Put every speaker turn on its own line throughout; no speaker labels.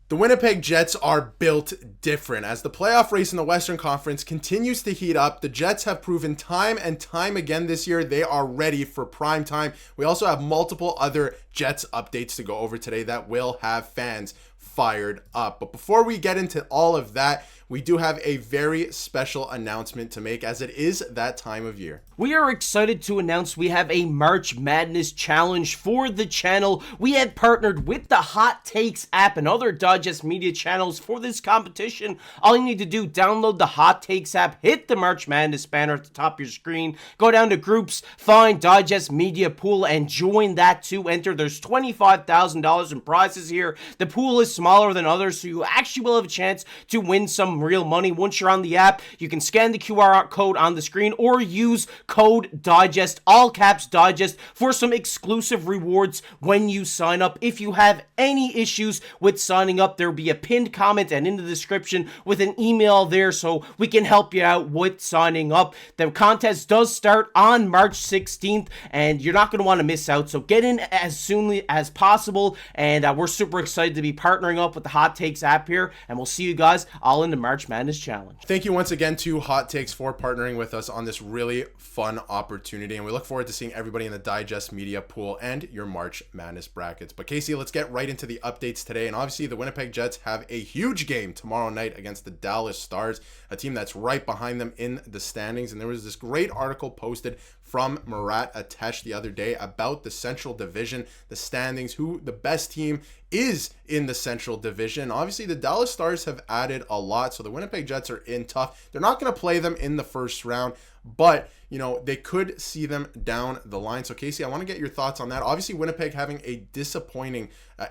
The Winnipeg Jets are built different. As the playoff race in the Western Conference continues to heat up, the Jets have proven time and time again this year they are ready for prime time. We also have multiple other Jets updates to go over today that will have fans fired up. But before we get into all of that, we do have a very special announcement to make, as it is that time of year.
We are excited to announce we have a March Madness challenge for the channel. We have partnered with the Hot Takes app and other Digest Media channels for this competition. All you need to do, download the Hot Takes app, hit the March Madness banner at the top of your screen, go down to groups, find Digest Media Pool, and join that to enter. There's $25,000 in prizes here. The pool is smaller than others, so you actually will have a chance to win some real money. Once you're on the app, you can scan the QR code on the screen or use code DIGEST, all caps DIGEST, for some exclusive rewards when you sign up. If you have any issues with signing up, there will be a pinned comment and in the description with an email there so we can help you out with signing up. The contest does start on March 16th and you're not going to want to miss out, so get in as soon as possible. And we're super excited to be partnering up with the Hot Takes app here, and we'll see you guys all in the March Madness Challenge.
Thank you once again to Hot Takes for partnering with us on this really fun opportunity, and we look forward to seeing everybody in the Digest Media Pool and your March Madness brackets. But Casey, let's get right into the updates today. And obviously the Winnipeg Jets have a huge game tomorrow night against the Dallas Stars, a team that's right behind them in the standings. And there was this great article posted from Murat Atesh the other day about the Central Division, the standings, who the best team is in the Central Division. Obviously, the Dallas Stars have added a lot, so the Winnipeg Jets are in tough. They're not going to play them in the first round, but they could see them down the line. So Casey, I want to get your thoughts on that. Obviously, Winnipeg having a disappointing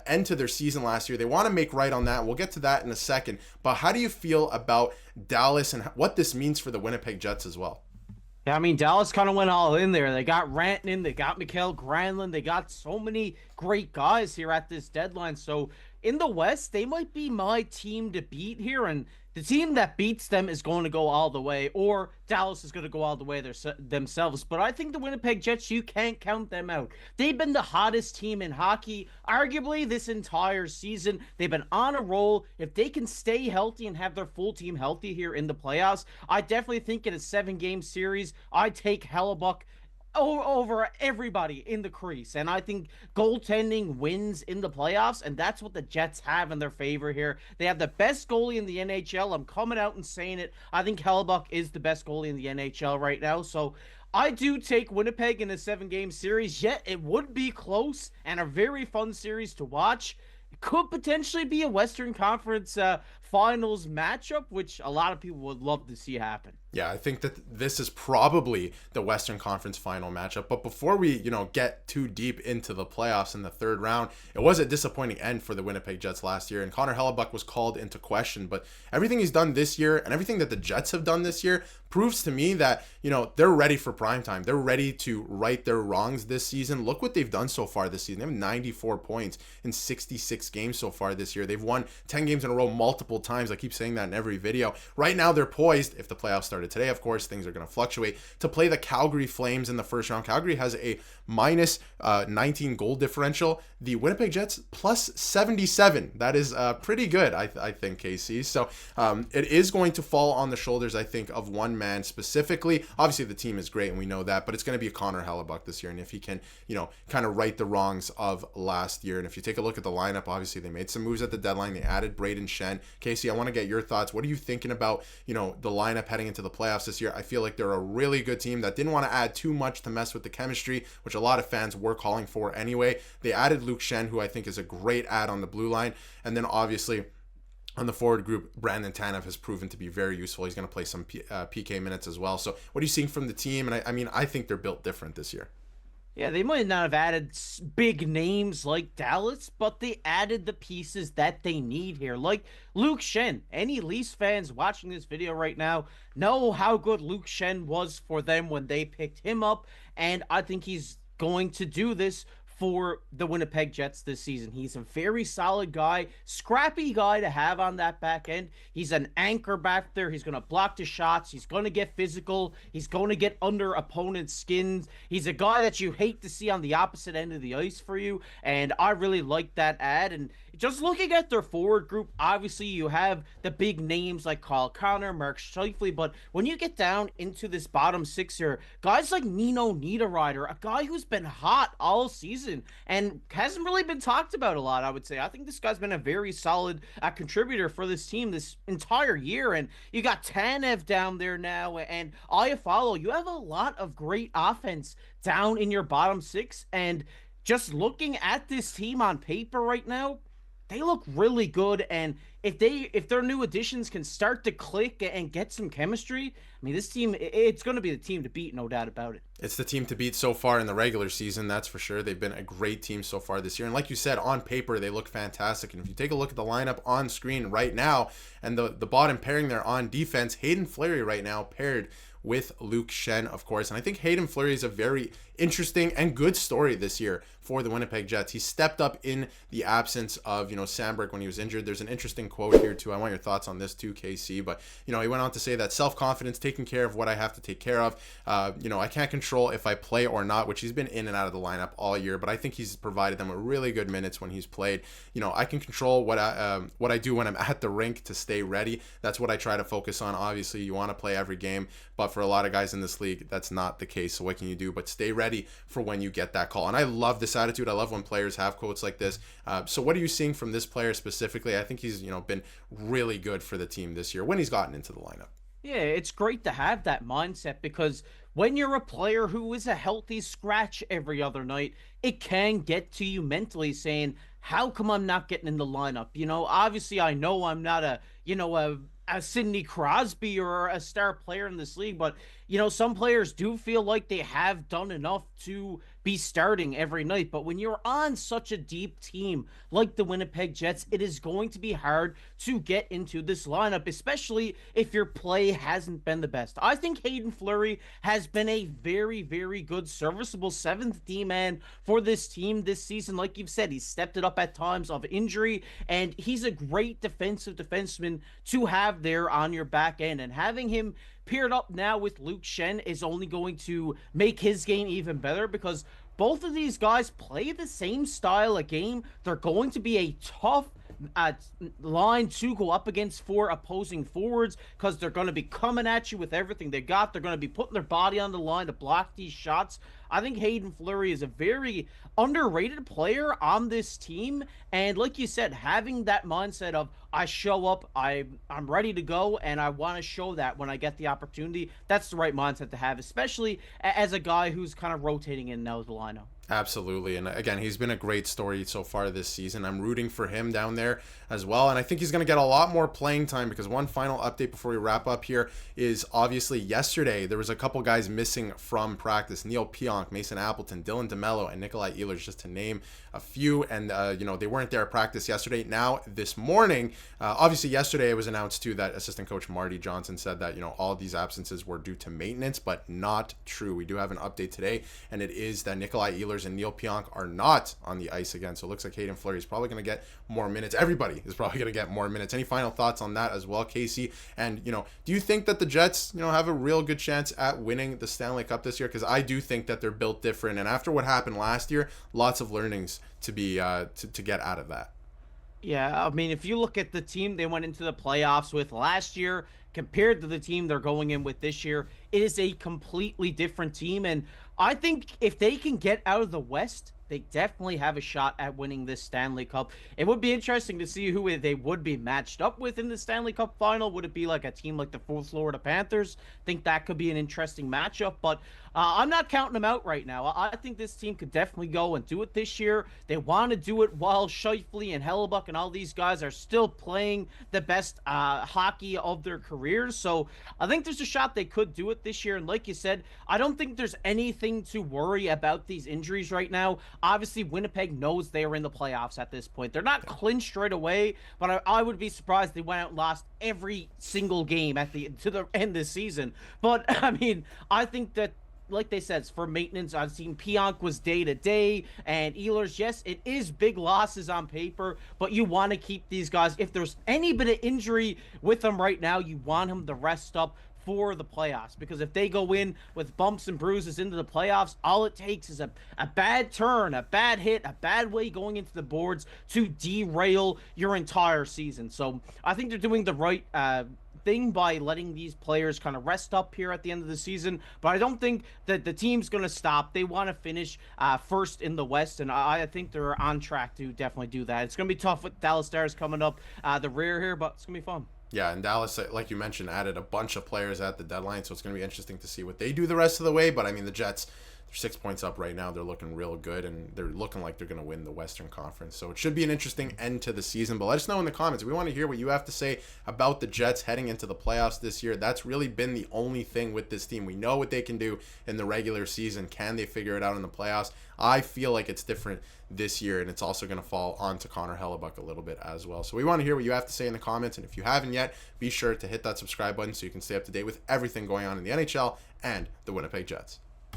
end to their season last year. They want to make right on that. We'll get to that in a second. But how do you feel about Dallas and what this means for the Winnipeg Jets as well?
Yeah, I mean, Dallas kind of went all in there. They got Rantanen, they got Mikael Granlund, they got so many great guys here at this deadline. So in the West, they might be my team to beat here, and the team that beats them is going to go all the way, or Dallas is going to go all the way themselves. But I think the Winnipeg Jets, you can't count them out. They've been the hottest team in hockey, arguably this entire season. They've been on a roll. If they can stay healthy and have their full team healthy here in the playoffs, I definitely think in a 7-game series, I take Hellebuyck over everybody in the crease. And I think goaltending wins in the playoffs, and that's what the Jets have in their favor here. They have the best goalie in the NHL. I'm coming out and saying it. I think Hellebuyck is the best goalie in the NHL right now. So I do take Winnipeg in a 7-game series, yet it would be close and a very fun series to watch. It could potentially be a Western Conference Finals matchup, which a lot of people would love to see happen.
Yeah, I think that this is probably the Western Conference final matchup. But before we, get too deep into the playoffs in the third round, it was a disappointing end for the Winnipeg Jets last year. And Connor Hellebuyck was called into question. But everything he's done this year and everything that the Jets have done this year proves to me that, they're ready for prime time. They're ready to right their wrongs this season. Look what they've done so far this season. They have 94 points in 66 games so far this year. They've won 10 games in a row multiple times. I keep saying that in every video. Right now, they're poised, if the playoffs started today, of course, things are going to fluctuate, to play the Calgary Flames in the first round. Calgary has a minus 19 goal differential. The Winnipeg Jets plus 77. That is pretty good, I think, KC. So it is going to fall on the shoulders, I think, of one man specifically. Obviously, the team is great, and we know that, but it's going to be Connor Hellebuyck this year. And if he can, kind of right the wrongs of last year. And if you take a look at the lineup, obviously, they made some moves at the deadline. They added Braden Shen. Casey, I want to get your thoughts. What are you thinking about, the lineup heading into the playoffs this year? I feel like they're a really good team that didn't want to add too much to mess with the chemistry, which a lot of fans were calling for anyway. They added Luke Shen, who I think is a great add on the blue line. And then obviously on the forward group, Brandon Tanev has proven to be very useful. He's going to play some PK minutes as well. So what are you seeing from the team? And I think they're built different this year.
Yeah, they might not have added big names like Dallas, but they added the pieces that they need here. Like Luke Shen. Any Leafs fans watching this video right now know how good Luke Shen was for them when they picked him up, and I think he's going to do this for the Winnipeg Jets this season. He's a very solid guy, scrappy guy to have on that back end. He's an anchor back there. He's going to block the shots. He's going to get physical. He's going to get under opponents' skins. He's a guy that you hate to see on the opposite end of the ice for you, and I really like that ad. And just looking at their forward group, obviously you have the big names like Kyle Connor, Mark Scheifele, but when you get down into this bottom six here, guys like Nino Niederreiter, a guy who's been hot all season and hasn't really been talked about a lot, I would say. I think this guy's been a very solid contributor for this team this entire year, and you got Tanev down there now, and Iafallo. You have a lot of great offense down in your bottom six, and just looking at this team on paper right now, they look really good, and if their new additions can start to click and get some chemistry, I mean, this team, it's going to be the team to beat, no doubt about it.
It's the team to beat so far in the regular season, that's for sure. They've been a great team so far this year. And like you said, on paper, they look fantastic. And if you take a look at the lineup on screen right now, and the bottom pairing there on defense, Hayden Fleury right now paired with Luke Schenn, of course. And I think Hayden Fleury is a very interesting and good story this year for the Winnipeg Jets. He stepped up in the absence of, Sandberg when he was injured. There's an interesting quote here too. I want your thoughts on this too, KC. But, he went on to say that self-confidence, taking care of what I have to take care of. I can't control if I play or not, which he's been in and out of the lineup all year, but I think he's provided them with really good minutes when he's played. I can control what I do when I'm at the rink to stay ready. That's what I try to focus on. Obviously, you want to play every game, but for a lot of guys in this league, that's not the case. So what can you do but stay ready for when you get that call? And I love this attitude. I love when players have quotes like this. So what are you seeing from this player specifically? I think he's been really good for the team this year when he's gotten into the lineup.
Yeah, it's great to have that mindset, because when you're a player who is a healthy scratch every other night, it can get to you mentally saying, how come I'm not getting in the lineup? Obviously I know I'm not a Sidney Crosby or a star player in this league, but some players do feel like they have done enough to be starting every night. But when you're on such a deep team like the Winnipeg Jets, it is going to be hard to get into this lineup, especially if your play hasn't been the best. I think Hayden Fleury has been a very, very good, serviceable seventh D-man for this team this season. Like you've said, he's stepped it up at times of injury, and he's a great defensive defenseman to have there on your back end. And having him paired up now with Luke Schenn is only going to make his game even better, because both of these guys play the same style of game. They're going to be a tough line to go up against for opposing forwards, because they're going to be coming at you with everything they got. They're going to be putting their body on the line to block these shots. I think Hayden Fleury is a very underrated player on this team, and like you said, having that mindset of, I show up, I'm ready to go, and I want to show that when I get the opportunity, that's the right mindset to have, especially as a guy who's kind of rotating in and out of the lineup.
Absolutely. And again, he's been a great story so far this season. I'm rooting for him down there as well. And I think he's going to get a lot more playing time, because one final update before we wrap up here is obviously yesterday there was a couple guys missing from practice. Neil Pionk, Mason Appleton, Dylan DeMello, and Nikolai Ehlers, just to name a few. And, they weren't there at practice yesterday. Now, this morning, obviously yesterday it was announced too that assistant coach Marty Johnson said that, all these absences were due to maintenance, but not true. We do have an update today, and it is that Nikolai Ehlers and Neil Pionk are not on the ice again. So it looks like Hayden Fleury is probably going to get more minutes. Everybody is probably going to get more minutes. Any final thoughts on that as well, Casey? And, do you think that the Jets, have a real good chance at winning the Stanley Cup this year? Because I do think that they're built different. And after what happened last year, lots of learnings to be to get out of that.
Yeah, I mean, if you look at the team they went into the playoffs with last year compared to the team they're going in with this year, it is a completely different team. And I think if they can get out of the West, they definitely have a shot at winning this Stanley Cup. It would be interesting to see who they would be matched up with in the Stanley Cup final. Would it be like a team like the Florida Panthers? I think that could be an interesting matchup, but I'm not counting them out right now. I think this team could definitely go and do it this year. They want to do it while Scheifele and Hellebuck and all these guys are still playing the best hockey of their careers. So I think there's a shot they could do it this year. And like you said, I don't think there's anything to worry about these injuries right now. Obviously, Winnipeg knows they are in the playoffs at this point. They're not clinched right away, but I would be surprised if they went out and lost every single game to the end of the season. But, I mean, I think that, like they said, for maintenance, I've seen Pionk was day-to-day, and Ehlers, yes, it is big losses on paper, but you want to keep these guys. If there's any bit of injury with them right now, you want them to rest up for the playoffs, because if they go in with bumps and bruises into the playoffs, all it takes is a bad turn, a bad hit, a bad way going into the boards to derail your entire season. So I think they're doing the right thing by letting these players kind of rest up here at the end of the season, but I don't think that the team's going to stop. They want to finish first in the West, and I think they're on track to definitely do that. It's going to be tough with Dallas Stars coming up the rear here, but it's going to be fun.
Yeah, and Dallas, like you mentioned, added a bunch of players at the deadline, so it's going to be interesting to see what they do the rest of the way. But I mean, the Jets, they're 6 points up right now. They're looking real good, and they're looking like they're going to win the Western Conference. So it should be an interesting end to the season. But let us know in the comments. We want to hear what you have to say about the Jets heading into the playoffs this year. That's really been the only thing with this team. We know what they can do in the regular season. Can they figure it out in the playoffs? I feel like it's different this year, and it's also going to fall onto Connor Hellebuck a little bit as well. So we want to hear what you have to say in the comments, and if you haven't yet, be sure to hit that subscribe button so you can stay up to date with everything going on in the NHL and the Winnipeg Jets.